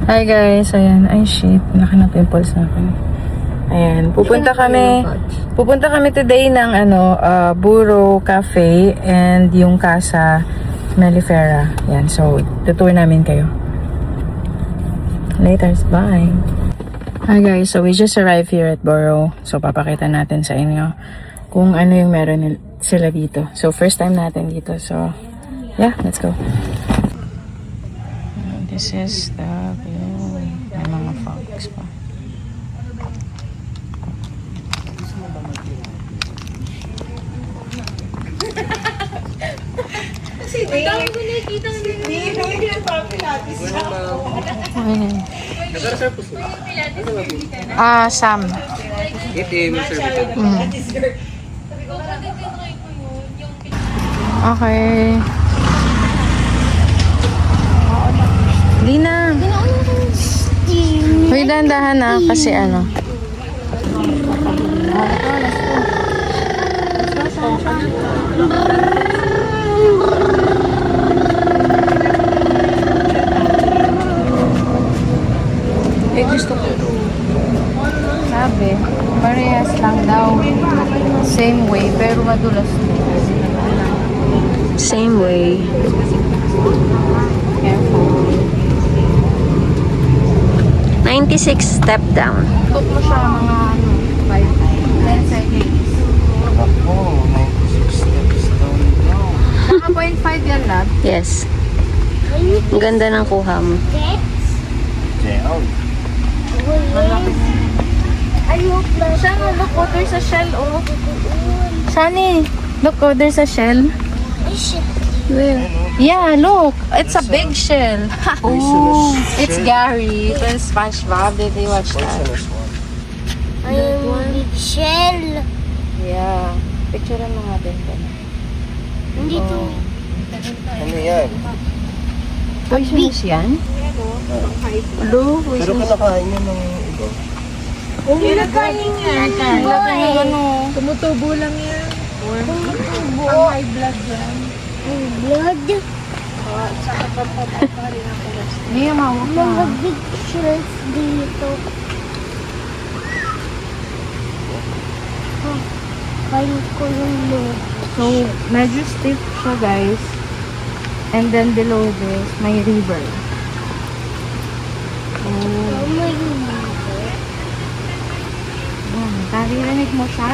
Hi guys, ayan. Ay shit, laki na pimples na ako. Ayan, pupunta kami today ng Buro Cafe and yung Casa Mellifera. Ayan, so tutuloy namin kayo. Laters, bye. Hi guys, so we just arrived here at Buro. So papakita natin sa inyo kung ano yung meron sila dito. So first time natin dito. So yeah, let's go. This is the view. May mga fogs pa. Kasi dami ko nakikita ng Sam. Okay. Lina. Hoy, dahan-dahan na kasi ano. Gusto ko. Sabi, parehas lang daw. Same way, pero madulas. Same way. Careful. 96 step down. Cook mo siya mga 10 seconds. Ako, 96 steps down now. Mga 0.5 yan, lab. Yes. Ang ganda ng kuha mo. Down. Shani, look, oh, there's a shell, oh. Shani, look, oh, there's a shell. Where? Yeah, look, it's a big shell. Oh, it's Gary from SpongeBob. Did you watch that? Poisonous one. Big shell. Yeah. Picturean mo nga din ko. Dito. Ano yan? Poisonous yan? Hello, Pero kinakain yun ng iba. Kinakain yan. ano? Tumutubo lang yan. Tumutubo. Ang high blood yan. High blood? Hindi, mawag Mga ka. big shells dito. Kain ko yung loob. So, medyo stiff siya, guys. And then below this, may river. Oh my God. Naririnig mo siya?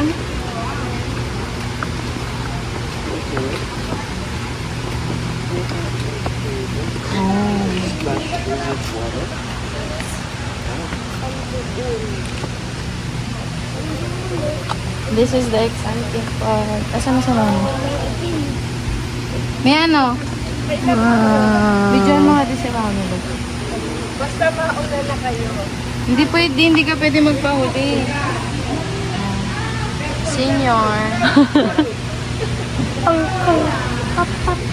This is the exciting part. Asan na sa mama? May ano? Video mo nga din si mama. Basta mauna na kayo. Hindi pwede, hindi ka pwede magpahuli. Senior.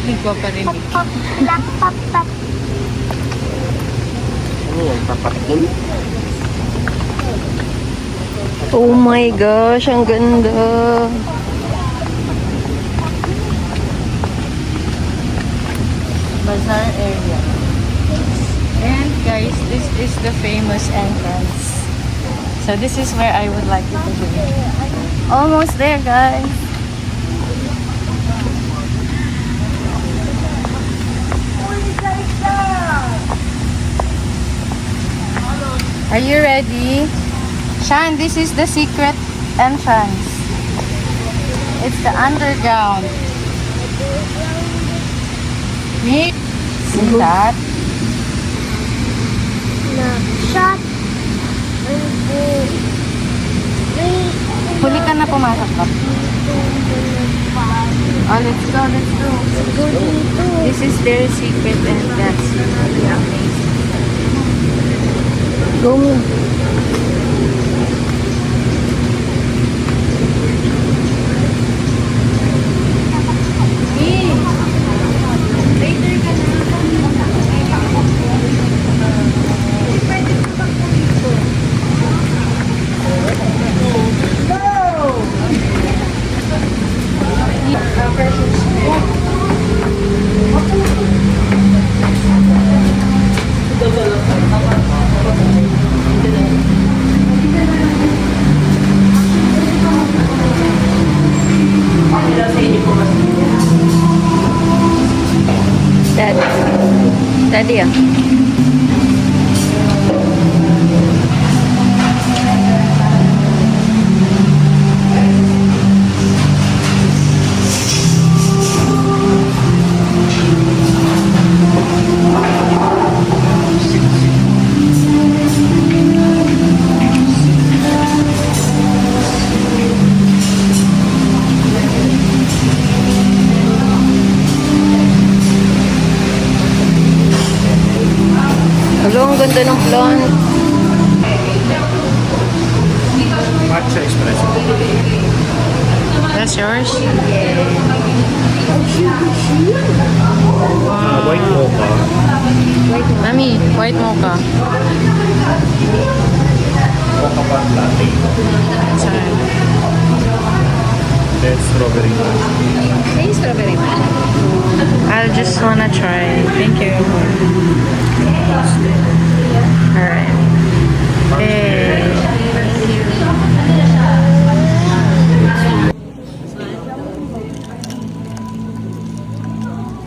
Hindi ko pa rin. Pop, tap, pop, tap. Ano yan? Tapat din? Oh my gosh, ang ganda. Bazaar area. And guys, this is the famous entrance. So this is where I would like you to be. Almost there, guys. Are you ready? Shan, this is the secret entrance. It's the underground. See that? Na shot. Huli ka na pumasok ka. Oh, let's go, let's go. Go dito. This is their secret entrance. Really amazing. Go mo. Later ka na. Go! Ready ah. Hello, ang ganda ng plant. Matcha espresso. That's yours? White mocha. Mami, white mocha. Mocha pan latte. Saan? Then strawberry. I'll just wanna try. Thank you. Alright. Hey.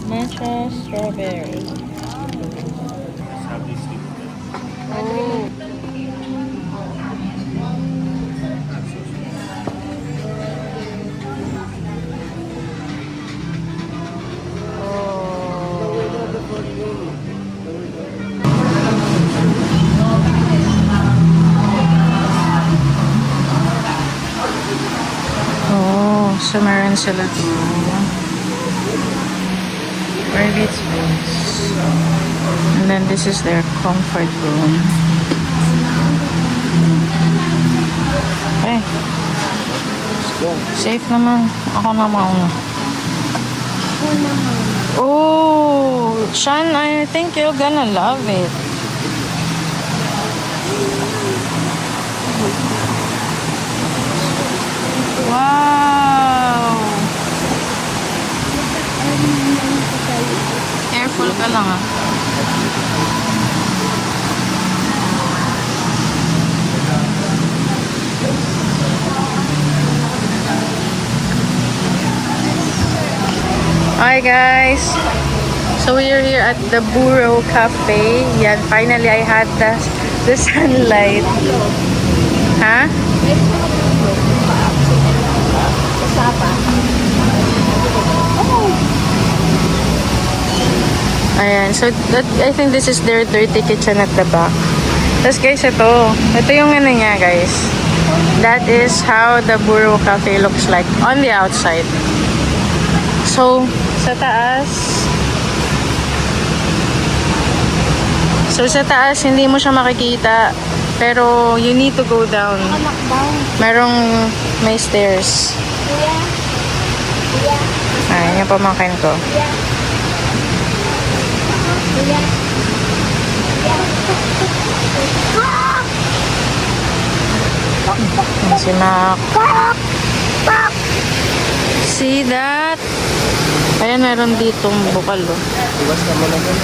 Matcha strawberry. Have these things. Oh, so meron sila to. Private space. And then this is their comfort room. Eh, safe naman. Ako na mauna. Oh, Shan, I think you're gonna love it. Wow! Careful ka lang ah. Hi guys! So we are here at the Burro Cafe. Yan, finally I had the sunlight. Ha? Ayan, so I think this is their dirty kitchen at the back. Tapos guys, ito yung ano niya guys. That is how the Burro Cafe looks like on the outside. So, sa taas, hindi mo siya makikita. Pero, you need to go down. May stairs. Ayan, yung pamangkin ko. Ayan si Mac. See that? Ayan, meron ditong bukal, oh. Iwas na mo na yun.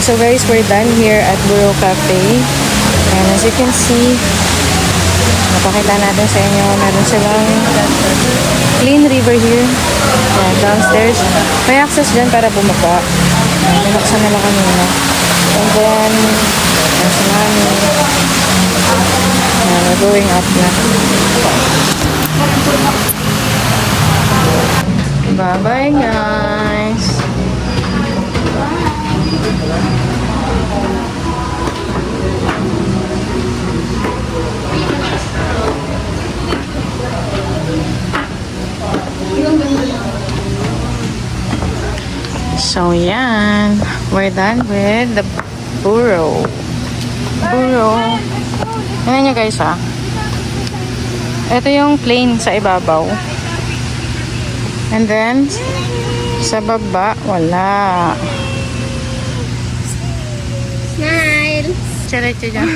So guys, we're done here at Buro Cafe. And as you can see, napakita natin sa inyo, meron silang clean river here. Ayan, downstairs. May access dyan para bumaba. Ayan, binuksan nila kanina. And then, ayan si Mami. Ayan, we're going up na. Bye-bye guys! So, yan. We're done with the Buro. Buro. Tingnan nyo guys, ha. Ito yung plain sa ibabaw. And then, sa baba, wala. Smile! Diretso dyan.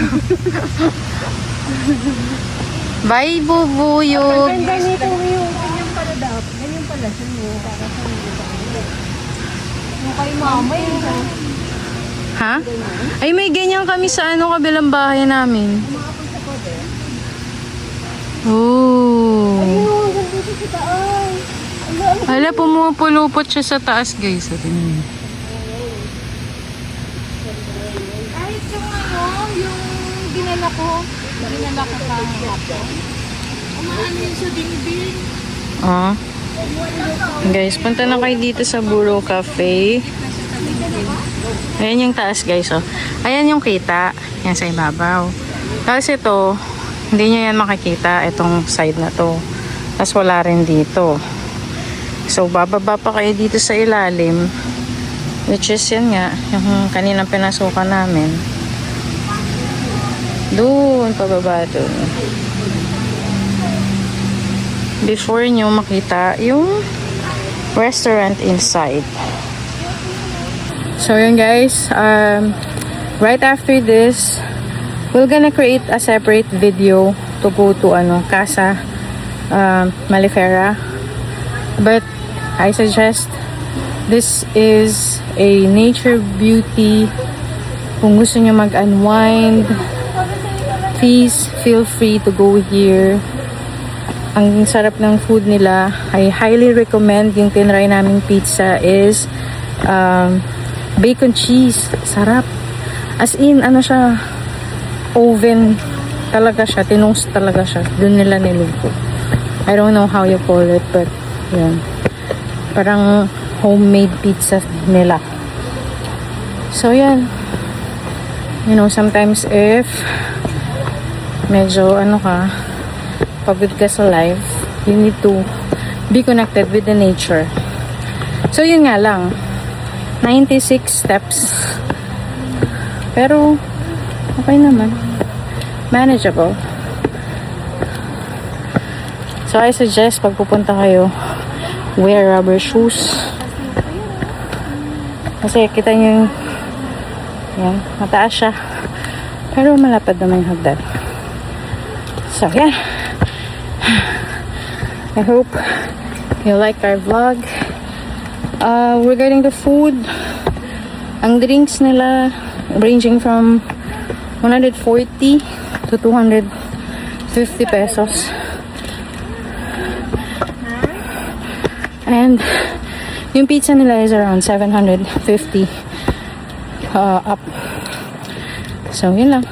Bye, bubuyog. Ganito yung ganyan pala dapat. Ganyan pala siya mo. Para sa yung kay mama yun. Ha? Ay, may ganyan kami sa kabilang bahay namin. Oh. Ayun, ganito sa taas. Hala, pumupulupot siya sa taas, guys. Sa tingin. Ay, yung yung dinala ko. Dinala ko kahapon. Umaano yun sa dinibin. Ah. Guys, punta na kayo dito sa Buro Cafe. Ayan yung taas, guys. Oh. Ayan yung kita. Yan sa ibabaw. Tapos ito, hindi nyo yan makikita. Itong side na to. Tapos wala rin dito. So, bababa pa kayo dito sa ilalim. Which is yan nga. Yung kaninang pinasukan namin. Doon, pababa doon. Before nyo makita yung restaurant inside. So yun guys, right after this, we're gonna create a separate video to go to Casa Malifera. But I suggest this is a nature beauty. Kung gusto nyo mag-unwind, please feel free to go here. Ang sarap ng food nila. I highly recommend yung tinry naming pizza is bacon cheese. Sarap. As in, siya, oven talaga siya. Tinungs talaga siya. Doon nila niluto. I don't know how you call it, but yan. Parang homemade pizza nila. So, yan. You know, sometimes if medyo pagod ka sa life, you need to be connected with the nature. So, yun nga lang. 96 steps. Pero, okay naman. Manageable. So, I suggest, pag pupunta kayo, wear rubber shoes. Kasi, kita nyo yung yan, mataas siya. Pero, malapad naman yung hagdan. So, yeah. I hope you like our vlog. Regarding the food, ang drinks nila ranging from 140 to 250 pesos. And yung pizza nila is around 750 up. So, yun lang.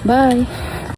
Bye!